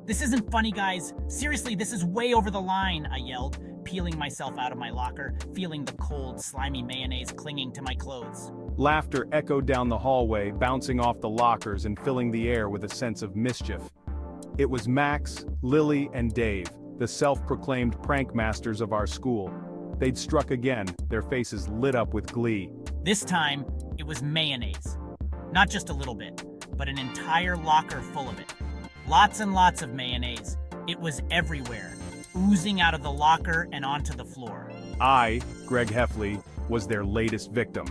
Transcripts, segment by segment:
This isn't funny, guys. Seriously, this is way over the line, I yelled, peeling myself out of my locker, feeling the cold, slimy mayonnaise clinging to my clothes. Laughter echoed down the hallway, bouncing off the lockers and filling the air with a sense of mischief. It was Max, Lily, and Dave, the self-proclaimed prank masters of our school. They'd struck again, their faces lit up with glee. This time, it was mayonnaise. Not just a little bit, but an entire locker full of it. Lots and lots of mayonnaise. It was everywhere, oozing out of the locker and onto the floor. I, Greg Heffley, was their latest victim.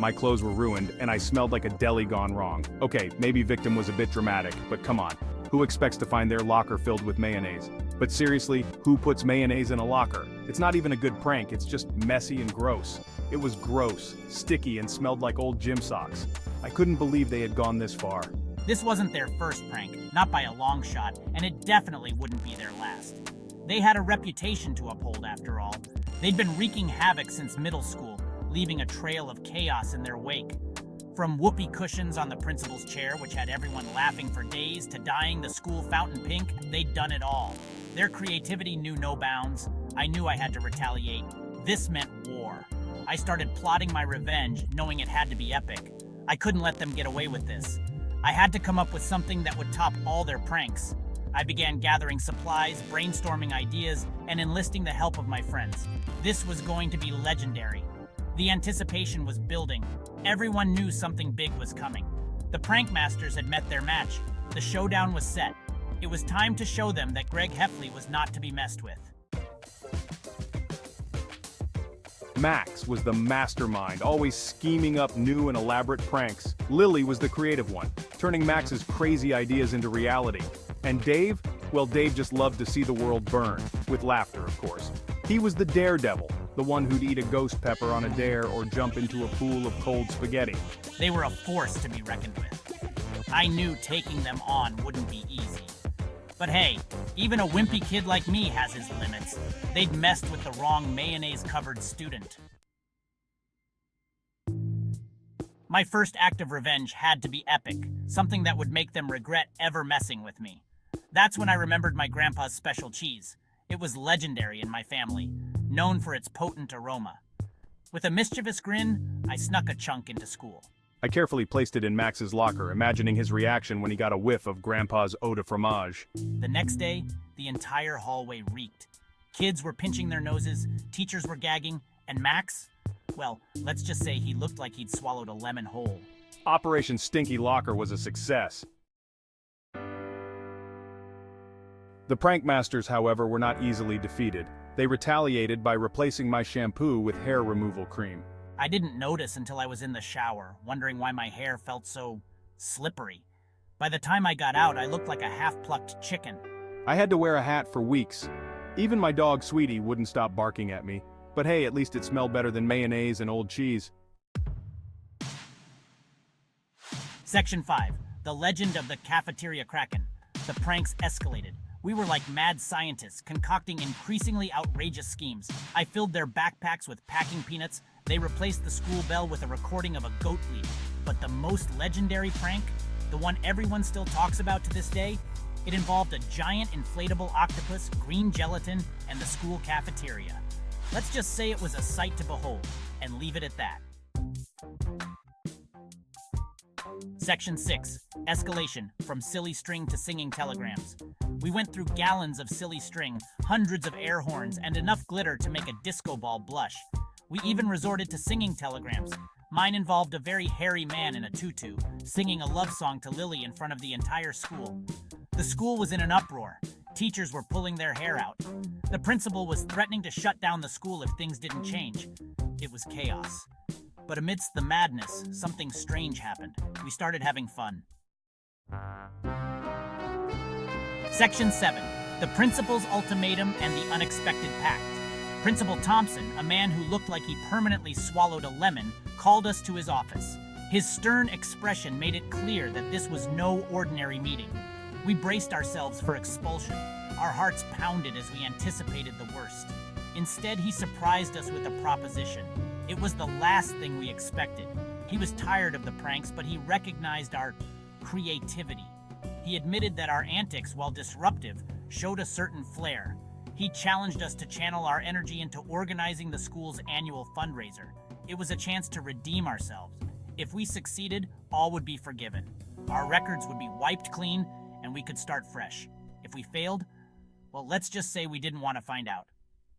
My clothes were ruined, and I smelled like a deli gone wrong. Okay, maybe victim was a bit dramatic, but come on. Who expects to find their locker filled with mayonnaise? But seriously, who puts mayonnaise in a locker? It's not even a good prank, it's just messy and gross. It was gross, sticky, and smelled like old gym socks. I couldn't believe they had gone this far. This wasn't their first prank, not by a long shot, and it definitely wouldn't be their last. They had a reputation to uphold after all. They'd been wreaking havoc since middle school, leaving a trail of chaos in their wake. From whoopee cushions on the principal's chair, which had everyone laughing for days, to dyeing the school fountain pink, they'd done it all. Their creativity knew no bounds. I knew I had to retaliate. This meant war. I started plotting my revenge, knowing it had to be epic. I couldn't let them get away with this. I had to come up with something that would top all their pranks. I began gathering supplies, brainstorming ideas, and enlisting the help of my friends. This was going to be legendary. The anticipation was building. Everyone knew something big was coming. The prank masters had met their match. The showdown was set. It was time to show them that Greg Heffley was not to be messed with. Max was the mastermind, always scheming up new and elaborate pranks. Lily was the creative one, turning Max's crazy ideas into reality. And Dave? Well, Dave just loved to see the world burn, with laughter, of course. He was the daredevil, the one who'd eat a ghost pepper on a dare or jump into a pool of cold spaghetti. They were a force to be reckoned with. I knew taking them on wouldn't be easy. But hey, even a wimpy kid like me has his limits. They'd messed with the wrong mayonnaise-covered student. My first act of revenge had to be epic, something that would make them regret ever messing with me. That's when I remembered my grandpa's special cheese. It was legendary in my family, known for its potent aroma. With a mischievous grin, I snuck a chunk into school. I carefully placed it in Max's locker, imagining his reaction when he got a whiff of Grandpa's eau de fromage. The next day, the entire hallway reeked. Kids were pinching their noses, teachers were gagging, and Max? Well, let's just say he looked like he'd swallowed a lemon whole. Operation Stinky Locker was a success. The prank masters, however, were not easily defeated. They retaliated by replacing my shampoo with hair removal cream. I didn't notice until I was in the shower, wondering why my hair felt so slippery. By the time I got out, I looked like a half-plucked chicken. I had to wear a hat for weeks. Even my dog Sweetie wouldn't stop barking at me. But hey, at least it smelled better than mayonnaise and old cheese. Section 5. The Legend of the Cafeteria Kraken. The pranks escalated. We were like mad scientists, concocting increasingly outrageous schemes. I filled their backpacks with packing peanuts. They replaced the school bell with a recording of a goat bleating. But the most legendary prank, the one everyone still talks about to this day, it involved a giant inflatable octopus, green gelatin, and the school cafeteria. Let's just say it was a sight to behold, and leave it at that. Section 6. Escalation, from silly string to singing telegrams. We went through gallons of silly string, hundreds of air horns, and enough glitter to make a disco ball blush. We even resorted to singing telegrams. Mine involved a very hairy man in a tutu, singing a love song to Lily in front of the entire school. The school was in an uproar. Teachers were pulling their hair out. The principal was threatening to shut down the school if things didn't change. It was chaos. But amidst the madness, something strange happened. We started having fun. Section 7. The Principal's Ultimatum and the Unexpected Pact. Principal Thompson, a man who looked like he permanently swallowed a lemon, called us to his office. His stern expression made it clear that this was no ordinary meeting. We braced ourselves for expulsion. Our hearts pounded as we anticipated the worst. Instead, he surprised us with a proposition. It was the last thing we expected. He was tired of the pranks, but he recognized our creativity. He admitted that our antics, while disruptive, showed a certain flair. He challenged us to channel our energy into organizing the school's annual fundraiser. It was a chance to redeem ourselves. If we succeeded, all would be forgiven. Our records would be wiped clean, and we could start fresh. If we failed, well, let's just say we didn't want to find out.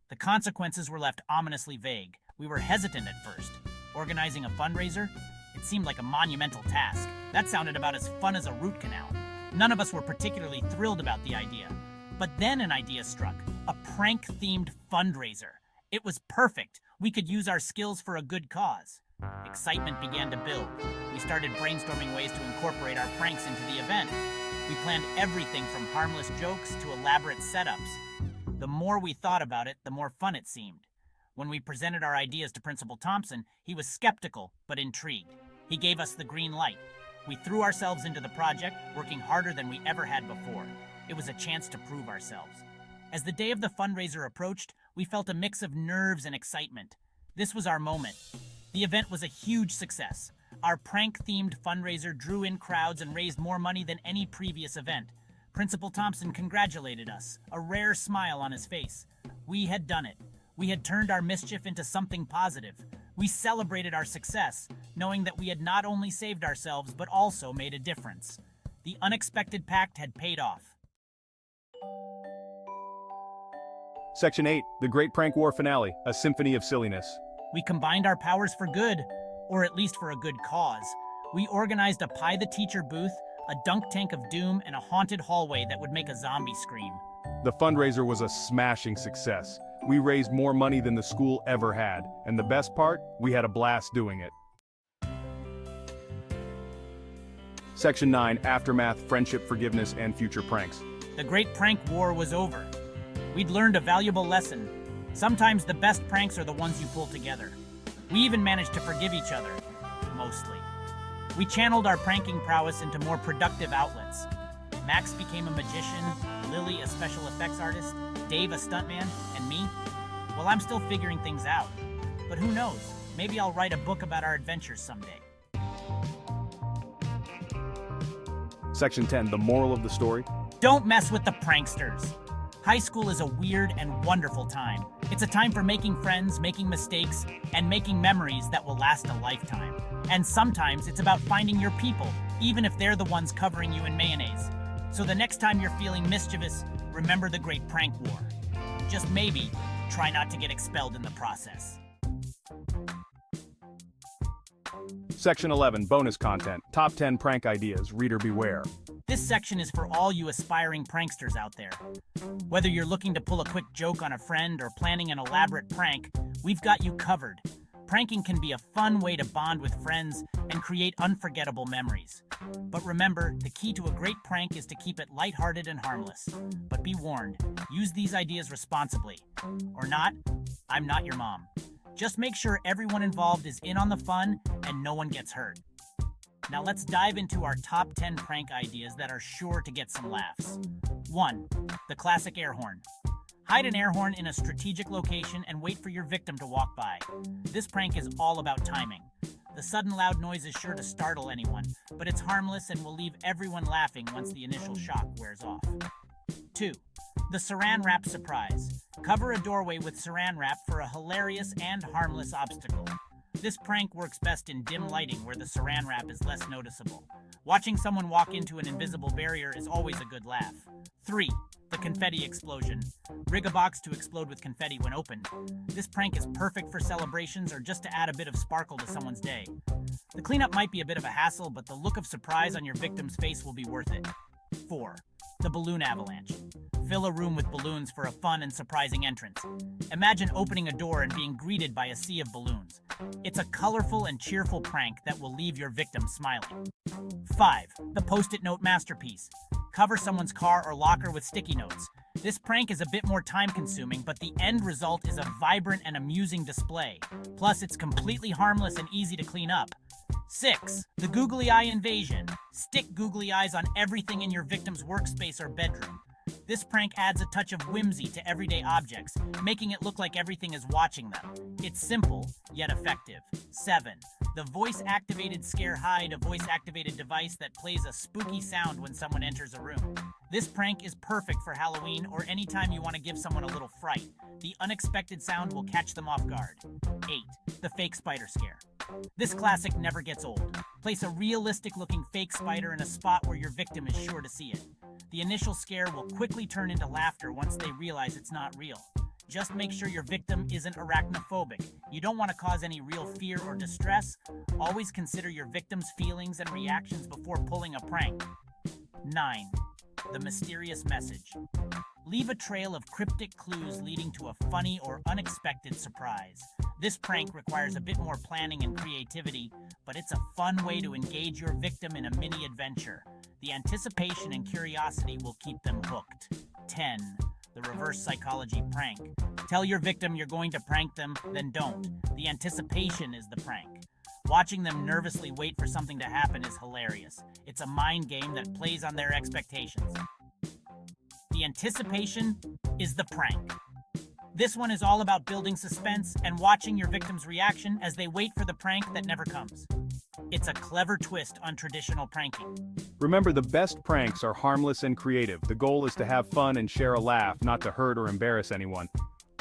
The consequences were left ominously vague. We were hesitant at first. Organizing a fundraiser? It seemed like a monumental task. That sounded about as fun as a root canal. None of us were particularly thrilled about the idea. But then an idea struck. A prank-themed fundraiser. It was perfect. We could use our skills for a good cause. Excitement began to build. We started brainstorming ways to incorporate our pranks into the event. We planned everything from harmless jokes to elaborate setups. The more we thought about it, the more fun it seemed. When we presented our ideas to Principal Thompson, he was skeptical but intrigued. He gave us the green light. We threw ourselves into the project, working harder than we ever had before. It was a chance to prove ourselves. As the day of the fundraiser approached, we felt a mix of nerves and excitement. This was our moment. The event was a huge success. Our prank-themed fundraiser drew in crowds and raised more money than any previous event. Principal Thompson congratulated us, a rare smile on his face. We had done it. We had turned our mischief into something positive. We celebrated our success, knowing that we had not only saved ourselves, but also made a difference. The unexpected pact had paid off. Section 8, The Great Prank War Finale, a symphony of silliness. We combined our powers for good, or at least for a good cause. We organized a Pie the Teacher booth, a dunk tank of doom, and a haunted hallway that would make a zombie scream. The fundraiser was a smashing success. We raised more money than the school ever had, and the best part, we had a blast doing it. Section 9, Aftermath, Friendship, Forgiveness, and Future Pranks. The Great Prank War was over. We'd learned a valuable lesson. Sometimes the best pranks are the ones you pull together. We even managed to forgive each other, mostly. We channeled our pranking prowess into more productive outlets. Max became a magician, Lily a special effects artist, Dave a stuntman, and me? Well, I'm still figuring things out. But who knows? Maybe I'll write a book about our adventures someday. Section 10, The Moral of the Story. Don't mess with the pranksters. High school is a weird and wonderful time. It's a time for making friends, making mistakes, and making memories that will last a lifetime. And sometimes it's about finding your people, even if they're the ones covering you in mayonnaise. So the next time you're feeling mischievous, remember the Great Prank War. Just maybe, try not to get expelled in the process. Section 11, Bonus Content, Top 10 Prank Ideas, Reader Beware. This section is for all you aspiring pranksters out there. Whether you're looking to pull a quick joke on a friend or planning an elaborate prank, we've got you covered. Pranking can be a fun way to bond with friends and create unforgettable memories. But remember, the key to a great prank is to keep it lighthearted and harmless. But be warned, use these ideas responsibly. Or not, I'm not your mom. Just make sure everyone involved is in on the fun and no one gets hurt. Now let's dive into our top 10 prank ideas that are sure to get some laughs. 1. The classic air horn. Hide an air horn in a strategic location and wait for your victim to walk by. This prank is all about timing. The sudden loud noise is sure to startle anyone, but it's harmless and will leave everyone laughing once the initial shock wears off. 2. The saran wrap surprise. Cover a doorway with saran wrap for a hilarious and harmless obstacle. This prank works best in dim lighting where the saran wrap is less noticeable. Watching someone walk into an invisible barrier is always a good laugh. 3. The confetti explosion. Rig a box to explode with confetti when opened. This prank is perfect for celebrations or just to add a bit of sparkle to someone's day. The cleanup might be a bit of a hassle, but the look of surprise on your victim's face will be worth it. 4. The balloon avalanche. Fill a room with balloons for a fun and surprising entrance. Imagine opening a door and being greeted by a sea of balloons. It's a colorful and cheerful prank that will leave your victim smiling. 5. The post-it note masterpiece. Cover someone's car or locker with sticky notes. This prank is a bit more time-consuming, but the end result is a vibrant and amusing display. Plus, it's completely harmless and easy to clean up. 6. The googly eye invasion. Stick googly eyes on everything in your victim's workspace or bedroom. This prank adds a touch of whimsy to everyday objects, making it look like everything is watching them. It's simple, yet effective. 7. The voice-activated scare hide, a voice-activated device that plays a spooky sound when someone enters a room. This prank is perfect for Halloween or anytime you want to give someone a little fright. The unexpected sound will catch them off guard. 8. The fake spider scare. This classic never gets old. Place a realistic-looking fake spider in a spot where your victim is sure to see it. The initial scare will quickly turn into laughter once they realize it's not real. Just make sure your victim isn't arachnophobic. You don't want to cause any real fear or distress. Always consider your victim's feelings and reactions before pulling a prank. 9. The mysterious message. Leave a trail of cryptic clues leading to a funny or unexpected surprise. This prank requires a bit more planning and creativity, but it's a fun way to engage your victim in a mini adventure. The anticipation and curiosity will keep them hooked. 10. The reverse psychology prank. Tell your victim you're going to prank them, then don't. The anticipation is the prank. Watching them nervously wait for something to happen is hilarious. It's a mind game that plays on their expectations. The anticipation is the prank. This one is all about building suspense and watching your victim's reaction as they wait for the prank that never comes. It's a clever twist on traditional pranking. Remember, the best pranks are harmless and creative. The goal is to have fun and share a laugh, not to hurt or embarrass anyone.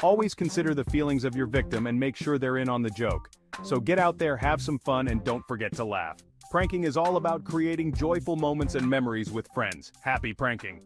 Always consider the feelings of your victim and make sure they're in on the joke. So get out there, have some fun, and don't forget to laugh. Pranking is all about creating joyful moments and memories with friends. Happy pranking!